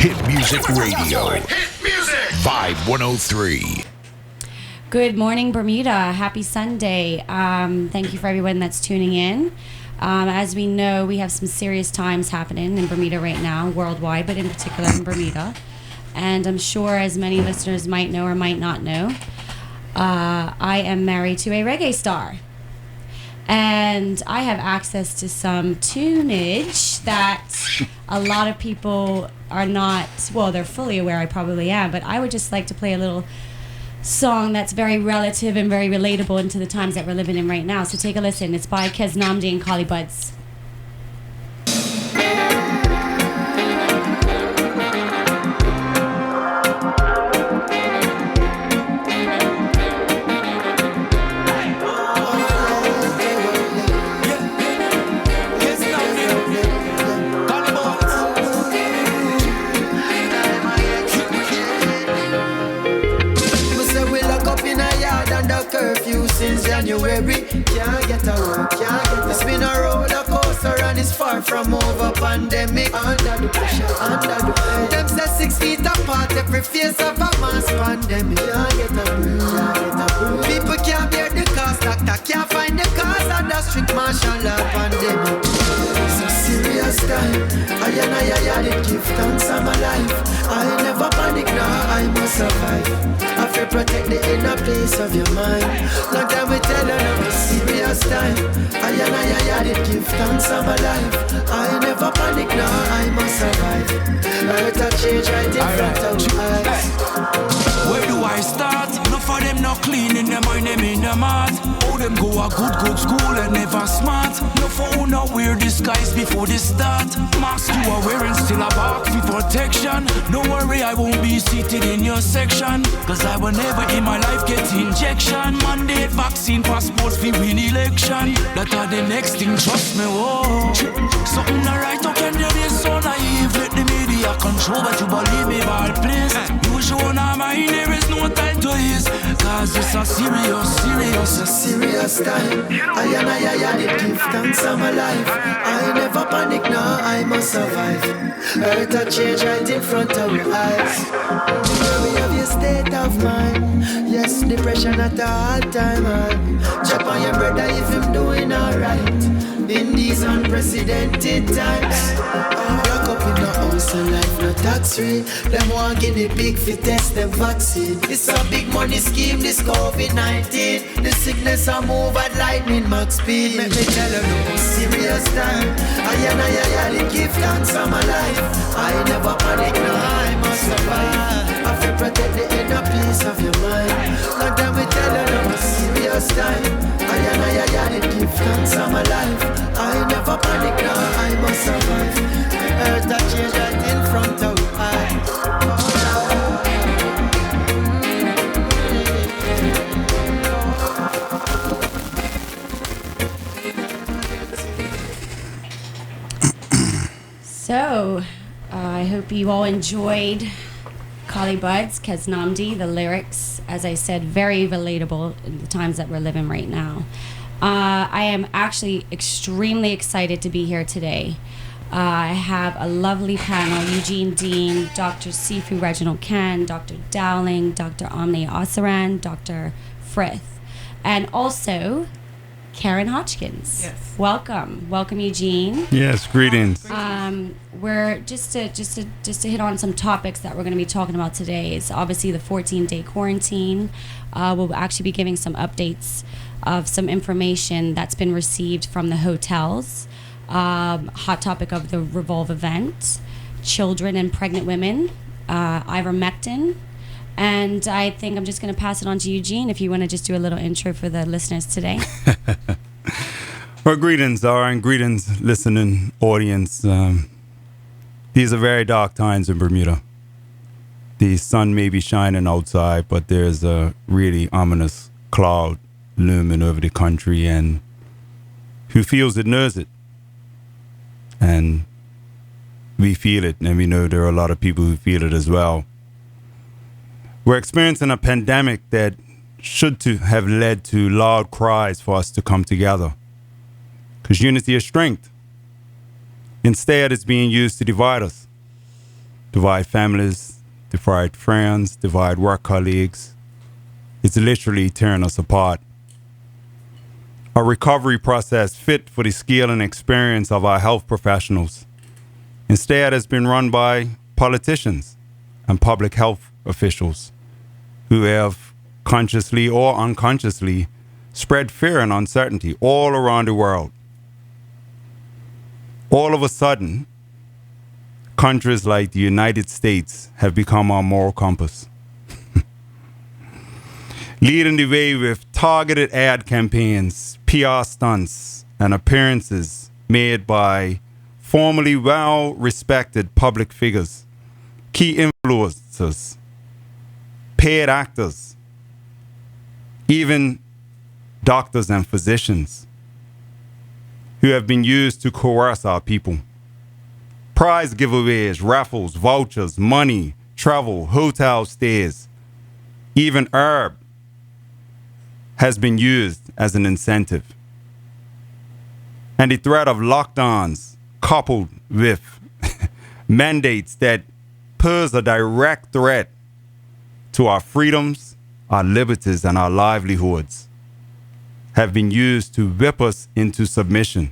Hit Music Radio. Hit Music. Vibe 103. Good morning, Bermuda. Happy Sunday. Thank you for everyone that's tuning in. As we know, we have some serious times happening in Bermuda right now, worldwide, but in particular in Bermuda. And I'm sure as many listeners might know or might not know, I am married to a reggae star. And I have access to some tunage that a lot of people are not, well, they're fully aware I probably am, but I would just like to play a little song that's very relative and very relatable into the times that we're living in right now. So take a listen. It's by Kez Namdi and Collie Buds. January, can't get a road, can't get a... It's been a roller coaster and it's far from over. Pandemic, under the pressure, under the pain. Them say 6 feet apart, every face of a mass pandemic. Can't get a breathe, can't get a breathe. People can't bear the cost, doctor can't find the cause of the strict martial law pandemic. It's a serious time, I did give thanks on my life. I never panic, now I must survive. I feel protect the inner place of your mind. Long time we tell you now, it's serious time. I did give thanks on my life. I never panic, now I must survive. Earth a change right in front of my eyes. Where do I start? Enough of them not clean in their mind, them in their heart. All them go a good school and never smart. No for who not wear disguise before they start. Mask you are wearing still a box for protection. Don't worry, I won't be seated in your section. Cause I will never in my life get injection. Mandate vaccine passports for win election. That are the next thing, trust me, whoa. Something not right, how can you be so naive? Let the media control, but you believe me, bad please. You show now mine, there is no time to ease. Cause it's a serious time. I did give thanks on my life. I never panic, now I must survive. Earth a change right in front of my eyes. We have your state of mind. Yes, depression at a hard time. Check on your brother if him doing alright in these unprecedented times. Lock up in the house and life no tax free. Them want guinea pig fi test them vaccine. It's a big money scheme, this COVID-19. The sickness a move at lightning max speed. Make me tell you no serious time. I did give thanks for my life. I never panic, no I must survive. I feel protect the inner peace of your mind. Long time we tell you no serious time. I did give thanks for my life. I never panic, no I must survive. Earth that change right in front of So, I hope you all enjoyed Collie Buds, Kez Namdi. The lyrics, as I said, very relatable in the times that we're living right now. I am actually extremely excited to be here today. I have a lovely panel: Eugene Dean, Dr. Sifu Reginald Ken, Dr. Dowling, Dr. Omni Osaran, Dr. Frith, and also Karen Hodgkins. Yes. Welcome, Eugene. Yes, greetings. We're just to hit on some topics that we're going to be talking about today. Is obviously the 14-day quarantine. We'll actually be giving some updates of some information that's been received from the hotels. Hot topic of the Revolve event, children and pregnant women, ivermectin. And I think I'm just going to pass it on to Eugene if you want to just do a little intro for the listeners today. Well, greetings, Zara, and greetings, listening audience. These are very dark times in Bermuda. The sun may be shining outside, but there's a really ominous cloud looming over the country, and who feels it knows it. And we feel it, and we know there are a lot of people who feel it as well. We're experiencing a pandemic that should to have led to loud cries for us to come together, because unity is strength. Instead, it's being used to divide us. divide families, divide friends, divide work colleagues. It's literally tearing us apart. A recovery process fit for the skill and experience of our health professionals instead has been run by politicians and public health officials who have consciously or unconsciously spread fear and uncertainty all around the world. All of a sudden, countries like the United States have become our moral compass, leading the way with targeted ad campaigns, PR stunts, and appearances made by formerly well-respected public figures, key influencers, paid actors, even doctors and physicians who have been used to coerce our people. Prize giveaways, raffles, vouchers, money, travel, hotel stays, even herb has been used as an incentive. And the threat of lockdowns coupled with mandates that pose a direct threat to our freedoms, our liberties, and our livelihoods have been used to whip us into submission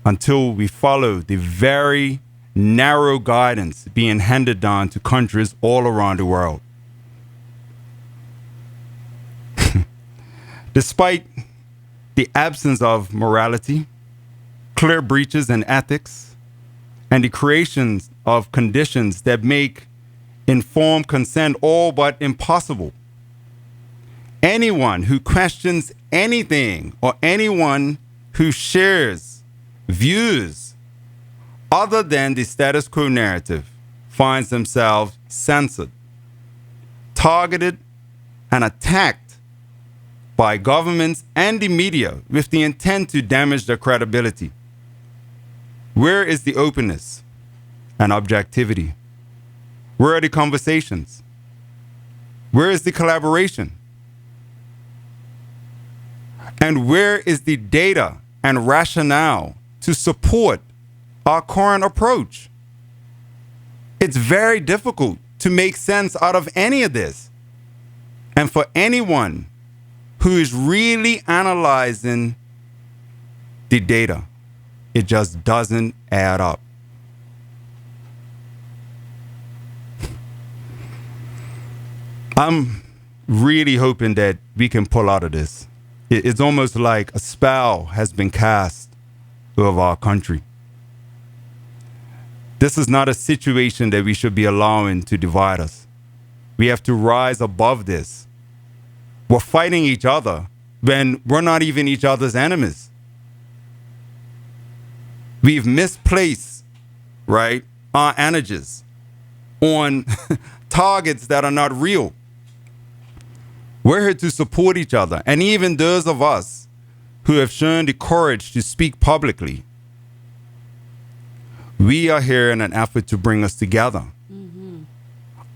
until we follow the very narrow guidance being handed down to countries all around the world. Despite the absence of morality, clear breaches in ethics, and the creation of conditions that make informed consent all but impossible, anyone who questions anything or anyone who shares views other than the status quo narrative finds themselves censored, targeted, and attacked by governments and the media with the intent to damage their credibility. Where is the openness and objectivity? Where are the conversations? Where is the collaboration? And where is the data and rationale to support our current approach? It's very difficult to make sense out of any of this. And for anyone who is really analyzing the data, it just doesn't add up. I'm really hoping that we can pull out of this. It's almost like a spell has been cast over our country. This is not a situation that we should be allowing to divide us. We have to rise above this. We're fighting each other when we're not even each other's enemies. We've misplaced, right, our energies on targets that are not real. We're here to support each other. And even those of us who have shown the courage to speak publicly, we are here in an effort to bring us together. Mm-hmm.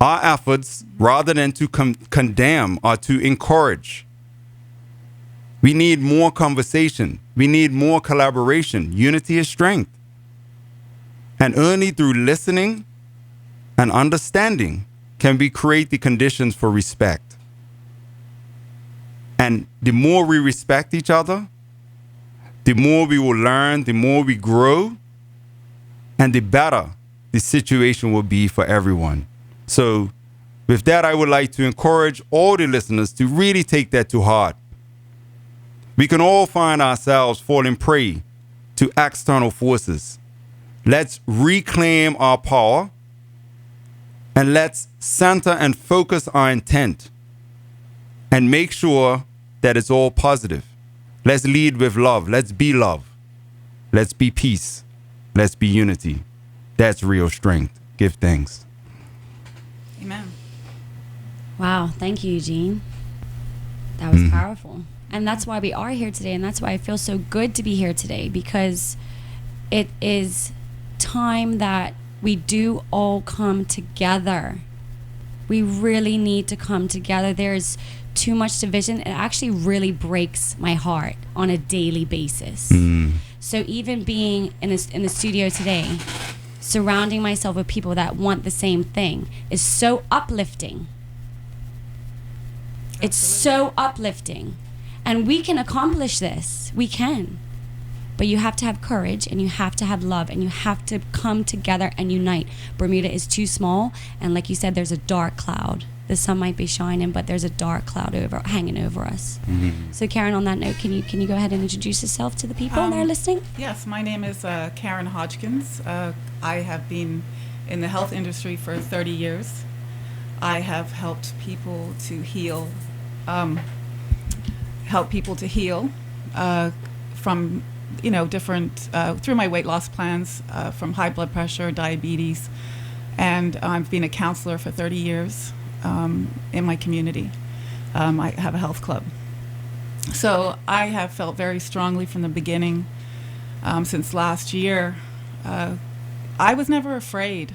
Our efforts, rather than to condemn, are to encourage. We need more conversation. We need more collaboration. Unity is strength. And only through listening and understanding can we create the conditions for respect. And the more we respect each other, the more we will learn, the more we grow, and the better the situation will be for everyone. So with that, I would like to encourage all the listeners to really take that to heart. We can all find ourselves falling prey to external forces. Let's reclaim our power and let's center and focus our intent and make sure that it's all positive. Let's lead with love. Let's be love. Let's be peace. Let's be unity. That's real strength. Give thanks. Amen. Wow. Thank you, Eugene. That was powerful. And that's why we are here today. And that's why I feel so good to be here today, because it is time that we do all come together. We really need to come together. There's too much division. It actually really breaks my heart on a daily basis. So even being in the studio today, surrounding myself with people that want the same thing is so uplifting. It's so uplifting. And we can accomplish this. We can. But you have to have courage, and you have to have love, and you have to come together and unite. Bermuda is too small, and like you said, there's a dark cloud. The sun might be shining, but there's a dark cloud hanging over us. Mm-hmm. So Karen, on that note, can you go ahead and introduce yourself to the people that are listening? Yes, my name is Karen Hodgkins. I have been in the health industry for 30 years. I have helped people to heal, from different, through my weight loss plans, from high blood pressure, diabetes, and I've been a counselor for 30 years in my community. I have a health club. So I have felt very strongly from the beginning, since last year. I was never afraid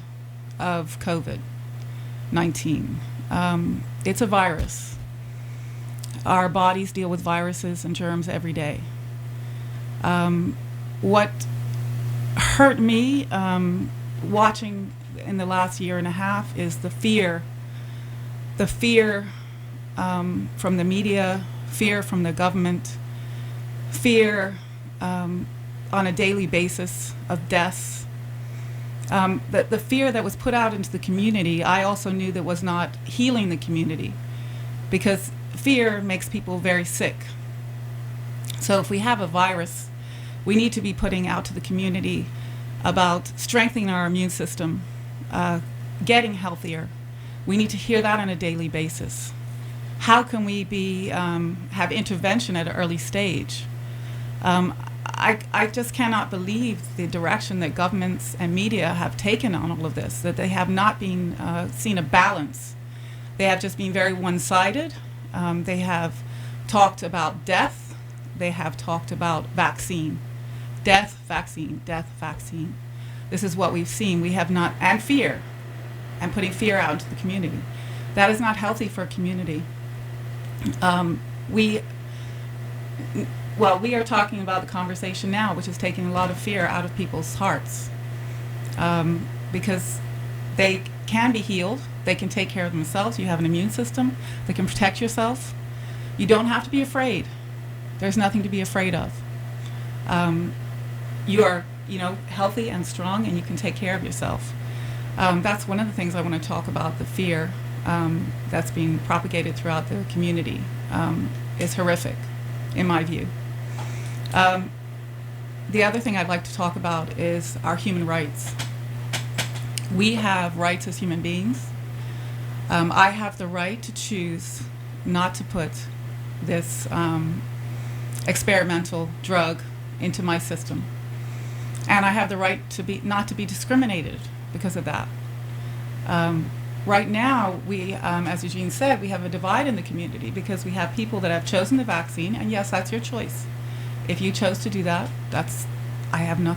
of COVID-19. It's a virus. Our bodies deal with viruses and germs every day. What hurt me watching in the last year and a half is the fear from the media, fear from the government, fear on a daily basis of deaths. The fear that was put out into the community, I also knew that was not healing the community, because fear makes people very sick. So if we have a virus, we need to be putting out to the community about strengthening our immune system, getting healthier. We need to hear that on a daily basis. How can we have intervention at an early stage? I just cannot believe the direction that governments and media have taken on all of this, that they have not been seen a balance. They have just been very one-sided. They have talked about death. They have talked about vaccine. Death, vaccine, death, vaccine. This is what we've seen. We have not, and fear, and putting fear out into the community. That is not healthy for a community. We are talking about the conversation now, which is taking a lot of fear out of people's hearts, because they can be healed. They can take care of themselves. You have an immune system that can protect yourself. You don't have to be afraid. There's nothing to be afraid of. You are, healthy and strong, and you can take care of yourself. That's one of the things I want to talk about. The fear that's being propagated throughout the community is horrific, in my view. The other thing I'd like to talk about is our human rights. We have rights as human beings. I have the right to choose not to put this experimental drug into my system. And I have the right to not to be discriminated because of that. Right now, we, as Eugene said, we have a divide in the community because we have people that have chosen the vaccine, and yes, that's your choice. If you chose to do that, I have no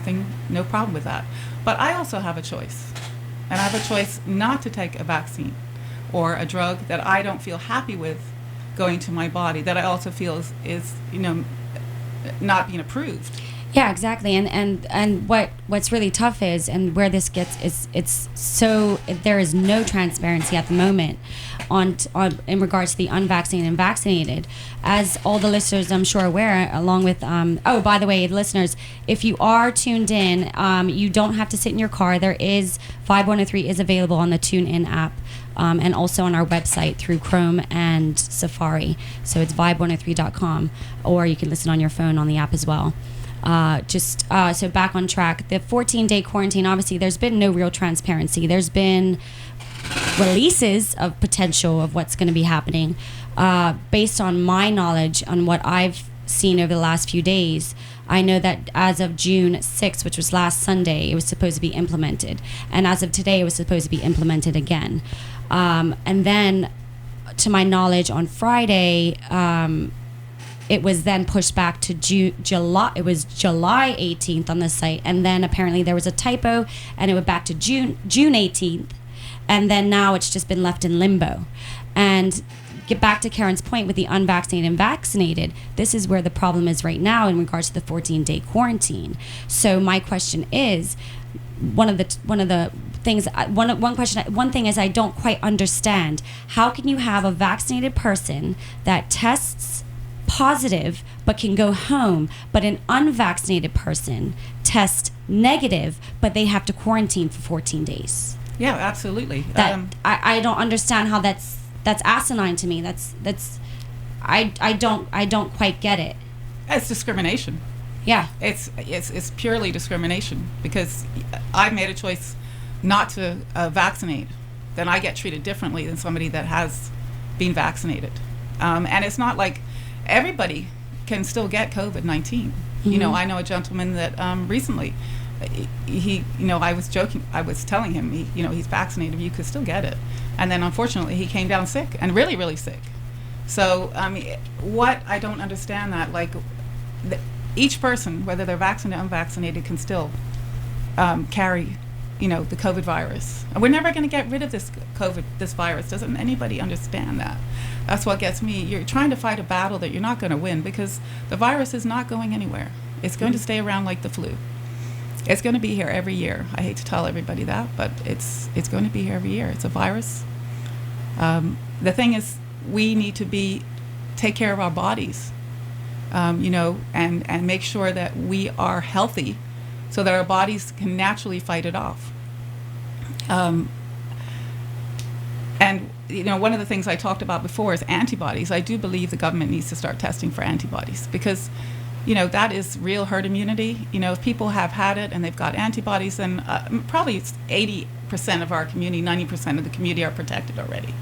problem with that. But I also have a choice, and I have a choice not to take a vaccine or a drug that I don't feel happy with going to my body, that I also feel is not being approved. Yeah, exactly. And what's really tough is, and where this gets is there is no transparency at the moment on in regards to the unvaccinated and vaccinated. As all the listeners, I'm sure, are aware, along with by the way, listeners, if you are tuned in, you don't have to sit in your car. There is Vibe 103 is available on the TuneIn app. And also on our website through Chrome and Safari. So it's vibe103.com, or you can listen on your phone on the app as well. So back on track, the 14-day quarantine, obviously there's been no real transparency. There's been releases of potential of what's going to be happening. Based on my knowledge on what I've seen over the last few days, I know that as of June 6th, which was last Sunday, it was supposed to be implemented. And as of today, it was supposed to be implemented again. And then, to my knowledge, on Friday, it was then pushed back to July. It was July 18th on the site. And then apparently there was a typo, and it went back to June 18th. And then now it's just been left in limbo. And get back to Karen's point with the unvaccinated and vaccinated, this is where the problem is right now in regards to the 14-day quarantine. So my question is, one thing is I don't quite understand. How can you have a vaccinated person that tests positive but can go home, but an unvaccinated person tests negative but they have to quarantine for 14 days? Yeah, absolutely. I don't understand how that's asinine to me. I don't quite get it. It's discrimination. Yeah. It's purely discrimination, because I made a choice not to vaccinate. Then I get treated differently than somebody that has been vaccinated. And it's not like everybody can still get COVID-19. Mm-hmm. You know, I know a gentleman that recently, he, you know, I was joking, I was telling him, he's vaccinated, you could still get it. And then unfortunately he came down sick, and really, really sick. So, what I don't understand that, like, each person, whether they're vaccinated or unvaccinated, can still carry, the COVID virus. And we're never going to get rid of this virus. Doesn't anybody understand that? That's what gets me. You're trying to fight a battle that you're not going to win, because the virus is not going anywhere. It's going to stay around like the flu. It's going to be here every year. I hate to tell everybody that, but it's going to be here every year. It's a virus. The thing is, we need to take care of our bodies, and make sure that we are healthy so that our bodies can naturally fight it off. And one of the things I talked about before is antibodies. I do believe the government needs to start testing for antibodies, because that is real herd immunity. If people have had it and they've got antibodies, then probably 80% of our community, 90% of the community are protected already.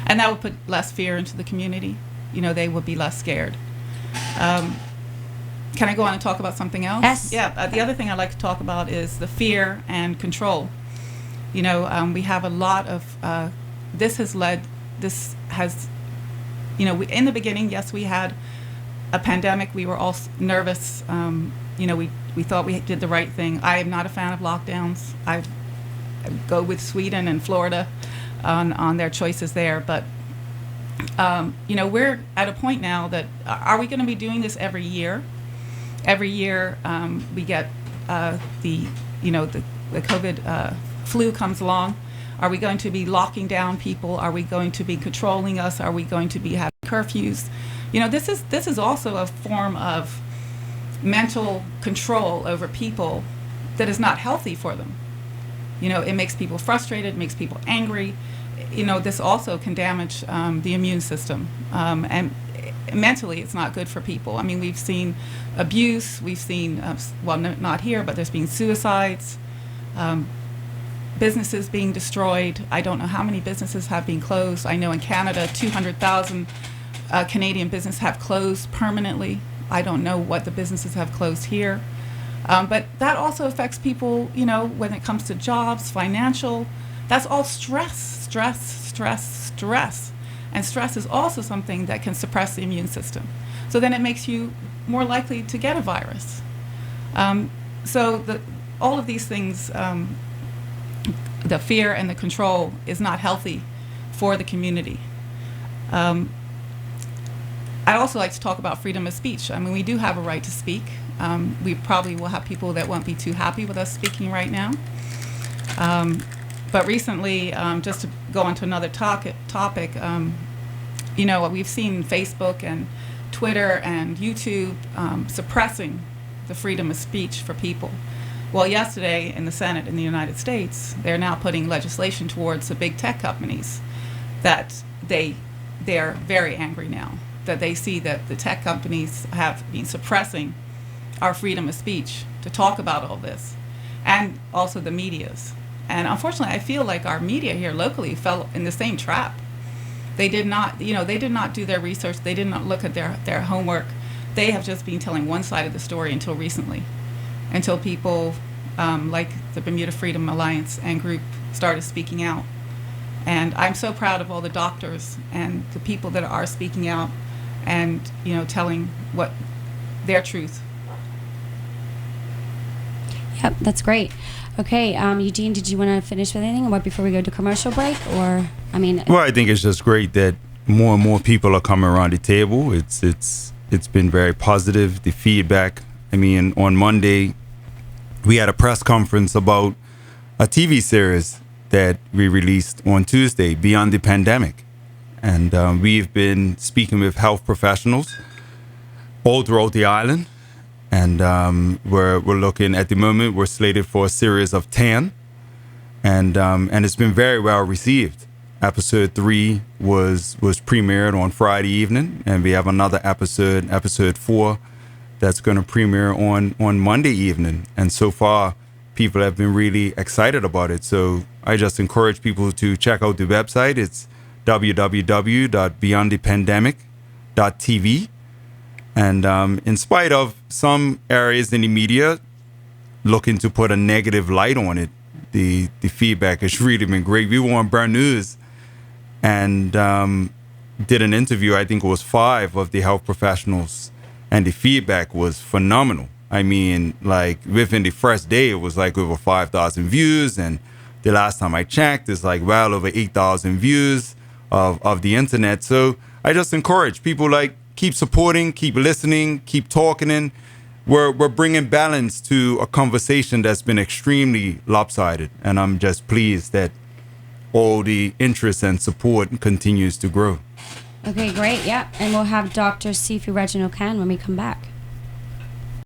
And that would put less fear into the community. They would be less scared. Can I go on and talk about something else? Yes. Yeah. The other thing I'd like to talk about is the fear and control. We have a lot of, in the beginning, yes, we had a pandemic. We were all nervous. We thought we did the right thing. I am not a fan of lockdowns. I go with Sweden and Florida on their choices there. But, we're at a point now that, are we going to be doing this every year? Every year we get the COVID flu comes along. Are we going to be locking down people? Are we going to be controlling us? Are we going to be having curfews? This is also a form of mental control over people that is not healthy for them. It makes people frustrated, makes people angry. This also can damage the immune system. And mentally, it's not good for people. I mean, we've seen abuse. We've seen, not here, but there's been suicides, businesses being destroyed. I don't know how many businesses have been closed. I know in Canada, 200,000 Canadian businesses have closed permanently. I don't know what the businesses have closed here. But that also affects people, when it comes to jobs, financial. That's all stress. And stress is also something that can suppress the immune system. So then it makes you more likely to get a virus. All of these things, the fear and the control is not healthy for the community. I'd also like to talk about freedom of speech. I mean, we do have a right to speak. We probably will have people that won't be too happy with us speaking right now. But recently, just to go on to another topic, we've seen Facebook and Twitter and YouTube suppressing the freedom of speech for people. Well, yesterday in the Senate in the United States, they're now putting legislation towards the big tech companies that they're very angry now, that they see that the tech companies have been suppressing our freedom of speech to talk about all this, and also the medias. And unfortunately, I feel like our media here locally fell in the same trap. They did not do their research. They did not look at their homework. They have just been telling one side of the story until recently, until people like the Bermuda Freedom Alliance and group started speaking out. And I'm so proud of all the doctors and the people that are speaking out and, telling what their truth. Yep, that's great. Okay, Eugene, did you want to finish with anything before we go to commercial break? Well, I think it's just great that more and more people are coming around the table. It's been very positive, the feedback. I mean, on Monday, we had a press conference about a TV series that we released on Tuesday, Beyond the Pandemic. And we've been speaking with health professionals all throughout the island. And we're looking at the moment, we're slated for a series of 10. And it's been very well received. Episode 3 was premiered on Friday evening, and we have another episode 4, that's going to premiere on Monday evening. And so far, people have been really excited about it. So I just encourage people to check out the website. It's www.beyondthepandemic.tv. And in spite of some areas in the media looking to put a negative light on it, the feedback has really been great. We were on Burn News and did an interview, I think it was 5 of the health professionals, and the feedback was phenomenal. I mean, like within the first day, it was like over 5,000 views, and the last time I checked, it's like well over 8,000 views of the internet. So I just encourage people, like, keep supporting, keep listening, keep talking. And we're bringing balance to a conversation that's been extremely lopsided. And I'm just pleased that all the interest and support continues to grow. Okay, great. Yeah. And we'll have Dr. Sifu Reginald Khan when we come back.